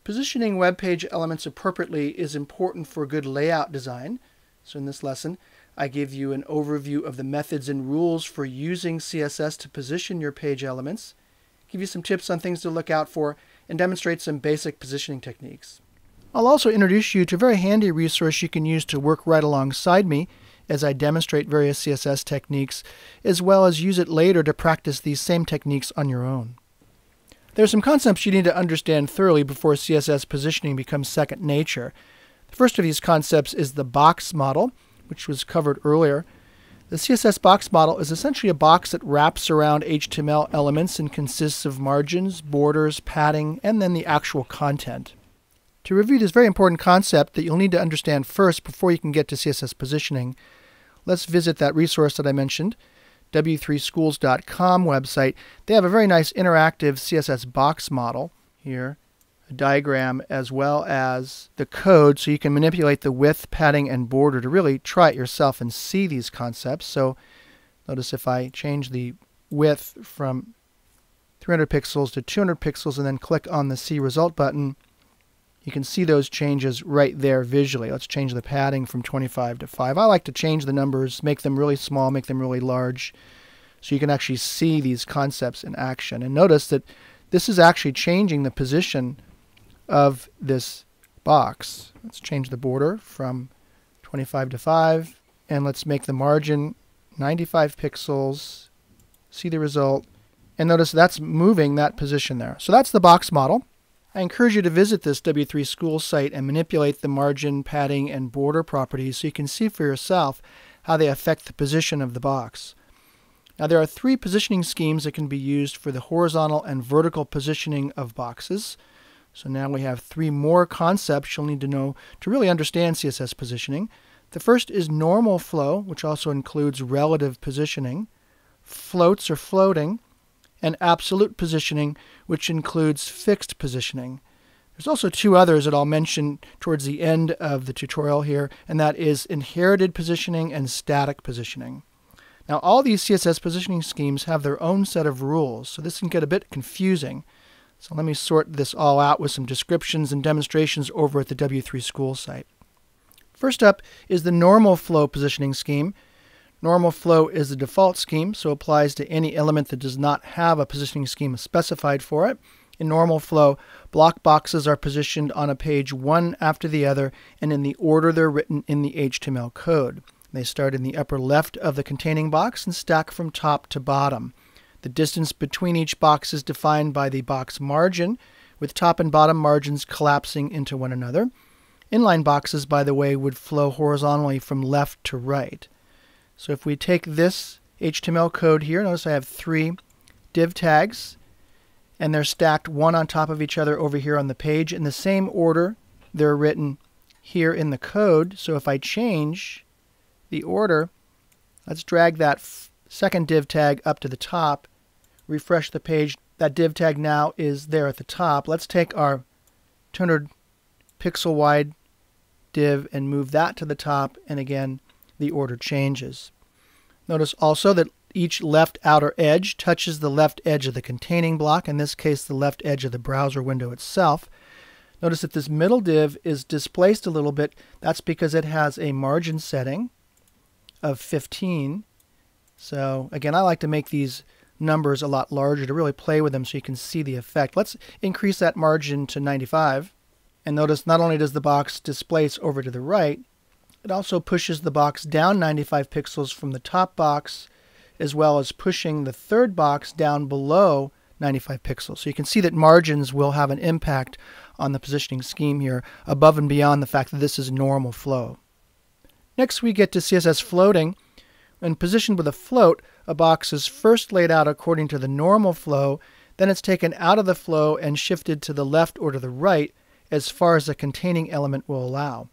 Positioning web page elements appropriately is important for good layout design. So in this lesson, I give you an overview of the methods and rules for using CSS to position your page elements, give you some tips on things to look out for, and demonstrate some basic positioning techniques. I'll also introduce you to a very handy resource you can use to work right alongside me as I demonstrate various CSS techniques, as well as use it later to practice these same techniques on your own. There are some concepts you need to understand thoroughly before CSS positioning becomes second nature. The first of these concepts is the box model, which was covered earlier. The CSS box model is essentially a box that wraps around HTML elements and consists of margins, borders, padding, and then the actual content. To review this very important concept that you'll need to understand first before you can get to CSS positioning, let's visit that resource that I mentioned, w3schools.com website. They have a very nice interactive CSS box model here, a diagram as well as the code so you can manipulate the width, padding, and border to really try it yourself and see these concepts. So notice if I change the width from 300 pixels to 200 pixels and then click on the See Result button, you can see those changes right there visually. Let's change the padding from 25 to 5. I like to change the numbers, make them really small, make them really large, so you can actually see these concepts in action. And notice that this is actually changing the position of this box. Let's change the border from 25 to 5, and let's make the margin 95 pixels. See the result. And notice that's moving that position there. So that's the box model. I encourage you to visit this W3 School site and manipulate the margin, padding, and border properties so you can see for yourself how they affect the position of the box. Now there are three positioning schemes that can be used for the horizontal and vertical positioning of boxes. So now we have three more concepts you'll need to know to really understand CSS positioning. The first is normal flow, which also includes relative positioning, floats or floating, and absolute positioning, which includes fixed positioning. There's also two others that I'll mention towards the end of the tutorial here, and that is inherited positioning and static positioning. Now all these CSS positioning schemes have their own set of rules, so this can get a bit confusing. So let me sort this all out with some descriptions and demonstrations over at the W3 School site. First up is the normal flow positioning scheme. Normal flow is the default scheme, so applies to any element that does not have a positioning scheme specified for it. In normal flow, block boxes are positioned on a page one after the other and in the order they're written in the HTML code. They start in the upper left of the containing box and stack from top to bottom. The distance between each box is defined by the box margin, with top and bottom margins collapsing into one another. Inline boxes, by the way, would flow horizontally from left to right. So if we take this HTML code here, notice I have three div tags, and they're stacked one on top of each other over here on the page in the same order they're written here in the code. So if I change the order, let's drag that second div tag up to the top, refresh the page. That div tag now is there at the top. Let's take our 200 pixel wide div and move that to the top, and again the order changes. Notice also that each left outer edge touches the left edge of the containing block, in this case the left edge of the browser window itself. Notice that this middle div is displaced a little bit. That's because it has a margin setting of 15. So again, I like to make these numbers a lot larger to really play with them so you can see the effect. Let's increase that margin to 95. And notice not only does the box displace over to the right, it also pushes the box down 95 pixels from the top box, as well as pushing the third box down below 95 pixels. So you can see that margins will have an impact on the positioning scheme here, above and beyond the fact that this is normal flow. Next we get to CSS floating. When positioned with a float, a box is first laid out according to the normal flow, then it's taken out of the flow and shifted to the left or to the right as far as the containing element will allow.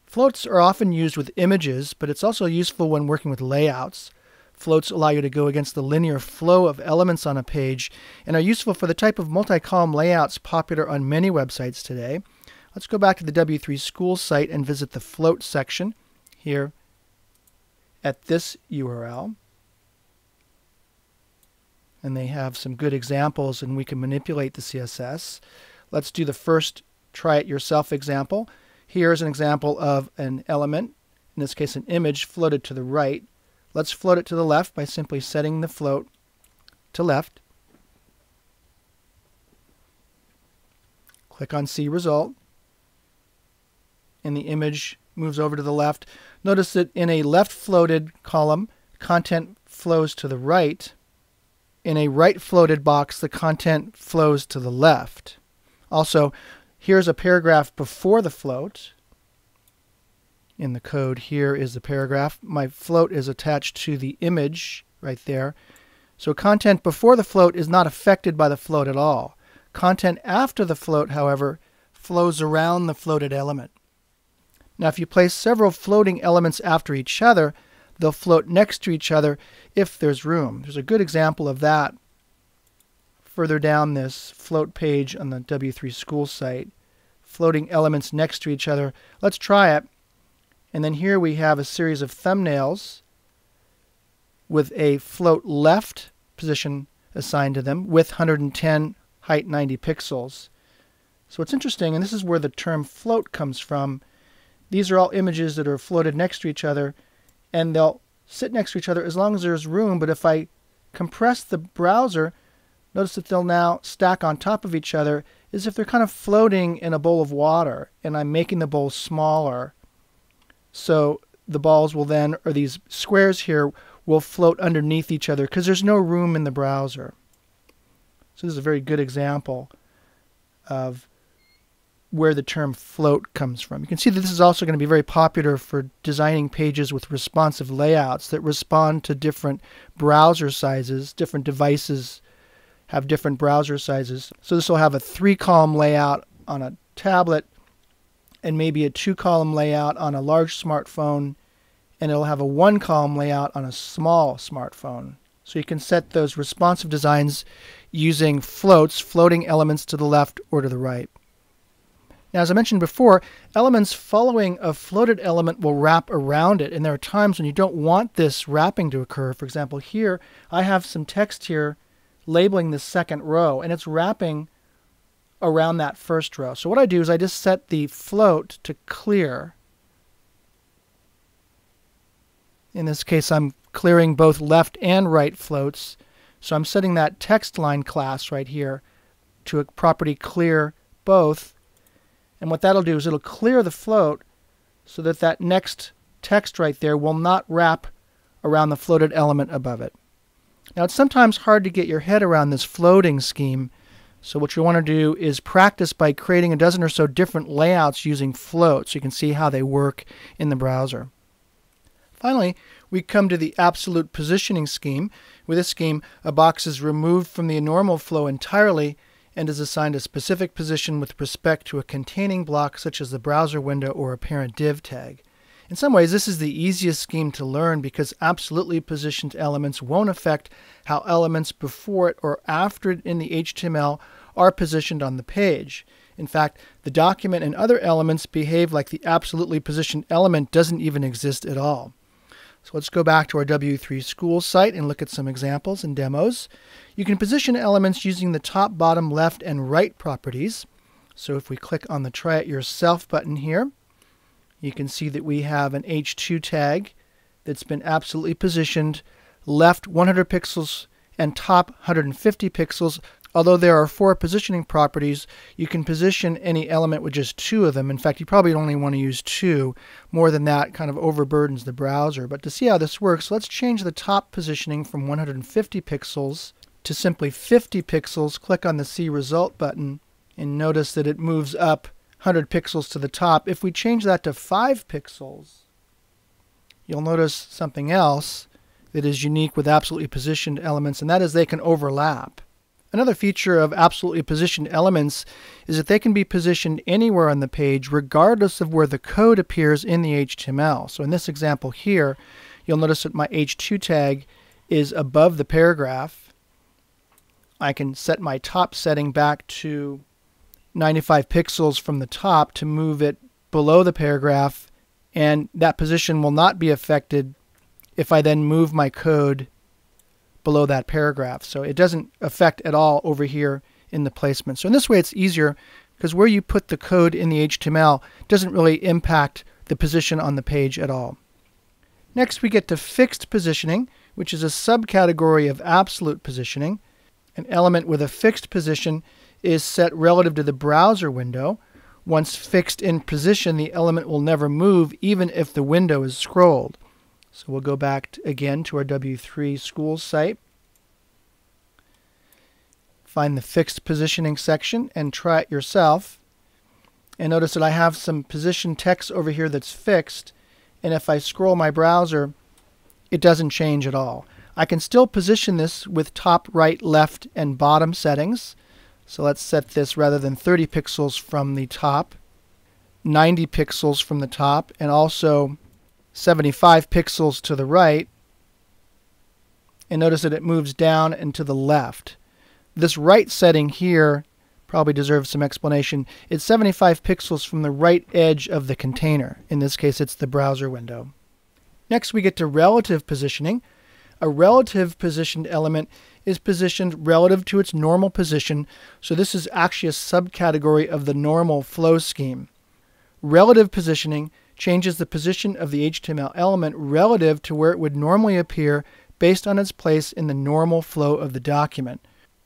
Floats are often used with images, but it's also useful when working with layouts. Floats allow you to go against the linear flow of elements on a page and are useful for the type of multi-column layouts popular on many websites today. Let's go back to the W3 School site and visit the float section here at this URL. And they have some good examples and we can manipulate the CSS. Let's do the first try it yourself example. Here's an example of an element, in this case an image, floated to the right. Let's float it to the left by simply setting the float to left. Click on See Result, and the image moves over to the left. Notice that in a left floated column, content flows to the right. In a right floated box, the content flows to the left. Also, here's a paragraph before the float. In the code, here is the paragraph. My float is attached to the image right there. So content before the float is not affected by the float at all. Content after the float, however, flows around the floated element. Now, if you place several floating elements after each other, they'll float next to each other if there's room. There's a good example of that further down this float page on the W3 School site. Floating elements next to each other. Let's try it. And then here we have a series of thumbnails with a float left position assigned to them, width 110, height 90 pixels. So what's interesting, and this is where the term float comes from, these are all images that are floated next to each other, and they'll sit next to each other as long as there's room. But if I compress the browser, notice that they'll now stack on top of each other as if they're kind of floating in a bowl of water, and I'm making the bowl smaller. So the balls will then, or these squares here, will float underneath each other because there's no room in the browser. So this is a very good example of where the term float comes from. You can see that this is also going to be very popular for designing pages with responsive layouts that respond to different browser sizes. Different devices have different browser sizes. So this will have a 3-column layout on a tablet and maybe a 2-column layout on a large smartphone, and it'll have a 1-column layout on a small smartphone. So you can set those responsive designs using floats, floating elements to the left or to the right. Now, as I mentioned before, elements following a floated element will wrap around it, and there are times when you don't want this wrapping to occur. For example, here I have some text here labeling the second row, and it's wrapping around that first row. So what I do is I just set the float to clear. In this case, I'm clearing both left and right floats. So I'm setting that text line class right here to a property clear both. And what that'll do is it'll clear the float so that that next text right there will not wrap around the floated element above it. Now, it's sometimes hard to get your head around this floating scheme. So what you want to do is practice by creating a dozen or so different layouts using floats so you can see how they work in the browser. Finally, we come to the absolute positioning scheme. With this scheme, a box is removed from the normal flow entirely and is assigned a specific position with respect to a containing block such as the browser window or a parent div tag. In some ways, this is the easiest scheme to learn because absolutely positioned elements won't affect how elements before it or after it in the HTML are positioned on the page. In fact, the document and other elements behave like the absolutely positioned element doesn't even exist at all. So let's go back to our W3 School site and look at some examples and demos. You can position elements using the top, bottom, left, and right properties. So if we click on the Try It Yourself button here, you can see that we have an H2 tag that's been absolutely positioned left 100 pixels and top 150 pixels. Although there are 4 positioning properties, you can position any element with just 2 of them. In fact, you probably only want to use 2. More than that kind of overburdens the browser. But to see how this works, let's change the top positioning from 150 pixels to simply 50 pixels. Click on the See Result button and notice that it moves up 100 pixels to the top. If we change that to 5 pixels, you'll notice something else that is unique with absolutely positioned elements, and that is they can overlap. Another feature of absolutely positioned elements is that they can be positioned anywhere on the page regardless of where the code appears in the HTML. So in this example here, you'll notice that my H2 tag is above the paragraph. I can set my top setting back to 95 pixels from the top to move it below the paragraph, and that position will not be affected if I then move my code below that paragraph. So it doesn't affect at all over here in the placement. So in this way, it's easier because where you put the code in the HTML doesn't really impact the position on the page at all. Next, we get to fixed positioning, which is a subcategory of absolute positioning. An element with a fixed position is set relative to the browser window. Once fixed in position, the element will never move even if the window is scrolled. So we'll go back again to our W3 Schools site. Find the fixed positioning section and try it yourself. And notice that I have some position text over here that's fixed. And if I scroll my browser, it doesn't change at all. I can still position this with top, right, left, and bottom settings. So let's set this, rather than 30 pixels from the top, 90 pixels from the top, and also 75 pixels to the right. And notice that it moves down and to the left. This right setting here probably deserves some explanation. It's 75 pixels from the right edge of the container. In this case, it's the browser window. Next, we get to relative positioning. A relative positioned element is positioned relative to its normal position, so this is actually a subcategory of the normal flow scheme. Relative positioning changes the position of the HTML element relative to where it would normally appear based on its place in the normal flow of the document.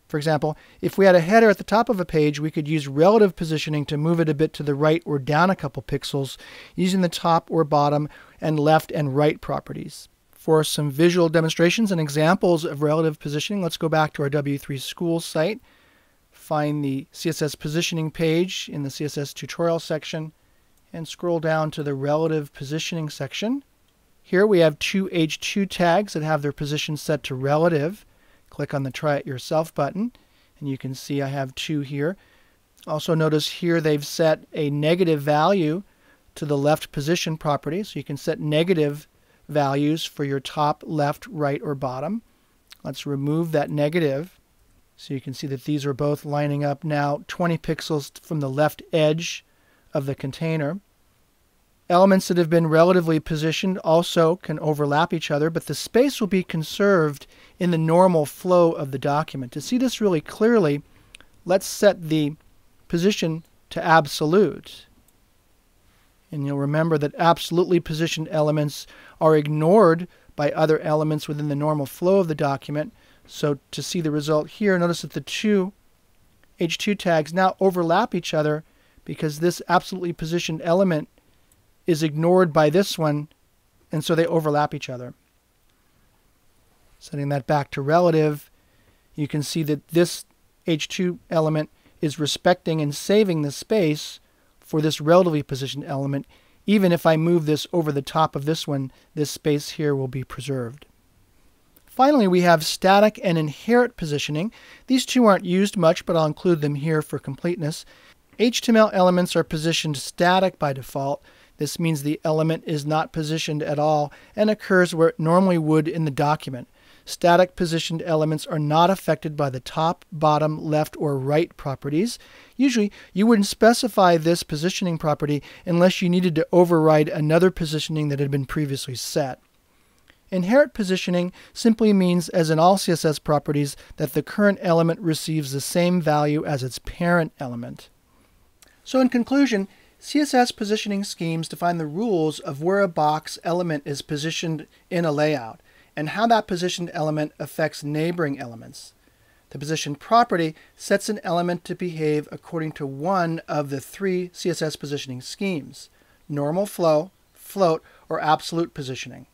For example, if we had a header at the top of a page, we could use relative positioning to move it a bit to the right or down a couple pixels using the top or bottom and left and right properties. For some visual demonstrations and examples of relative positioning, let's go back to our W3 Schools site, find the CSS Positioning page in the CSS Tutorial section, and scroll down to the Relative Positioning section. Here we have two H2 tags that have their position set to relative. Click on the Try It Yourself button, and you can see I have two here. Also notice here they've set a negative value to the left position property, so you can set negative values for your top, left, right, or bottom. Let's remove that negative, so you can see that these are both lining up now 20 pixels from the left edge of the container. Elements that have been relatively positioned also can overlap each other, but the space will be conserved in the normal flow of the document. To see this really clearly, let's set the position to absolute. And you'll remember that absolutely positioned elements are ignored by other elements within the normal flow of the document. So to see the result here, notice that the two H2 tags now overlap each other because this absolutely positioned element is ignored by this one, and so they overlap each other. Setting that back to relative, you can see that this H2 element is respecting and saving the space for this relatively positioned element. Even if I move this over the top of this one, this space here will be preserved. Finally, we have static and inherit positioning. These two aren't used much, but I'll include them here for completeness. HTML elements are positioned static by default. This means the element is not positioned at all and occurs where it normally would in the document. Static positioned elements are not affected by the top, bottom, left, or right properties. Usually, you wouldn't specify this positioning property unless you needed to override another positioning that had been previously set. Inherit positioning simply means, as in all CSS properties, that the current element receives the same value as its parent element. So in conclusion, CSS positioning schemes define the rules of where a box element is positioned in a layout and how that positioned element affects neighboring elements. The position property sets an element to behave according to one of the three CSS positioning schemes: normal flow, float, or absolute positioning.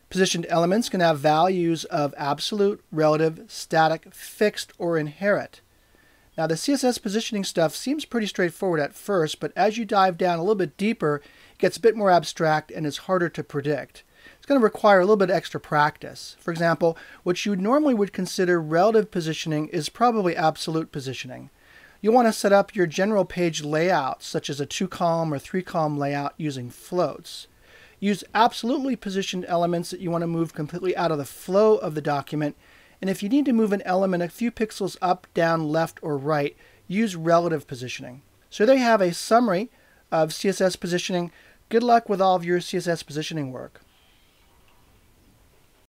Positioned elements can have values of absolute, relative, static, fixed, or inherit. Now the CSS positioning stuff seems pretty straightforward at first, but as you dive down a little bit deeper, it gets a bit more abstract and is harder to predict. It's going to require a little bit extra practice. For example, what you normally would consider relative positioning is probably absolute positioning. You'll want to set up your general page layout, such as a 2-column or 3-column layout using floats. Use absolutely positioned elements that you want to move completely out of the flow of the document. And if you need to move an element a few pixels up, down, left, or right, use relative positioning. So there you have a summary of CSS positioning. Good luck with all of your CSS positioning work.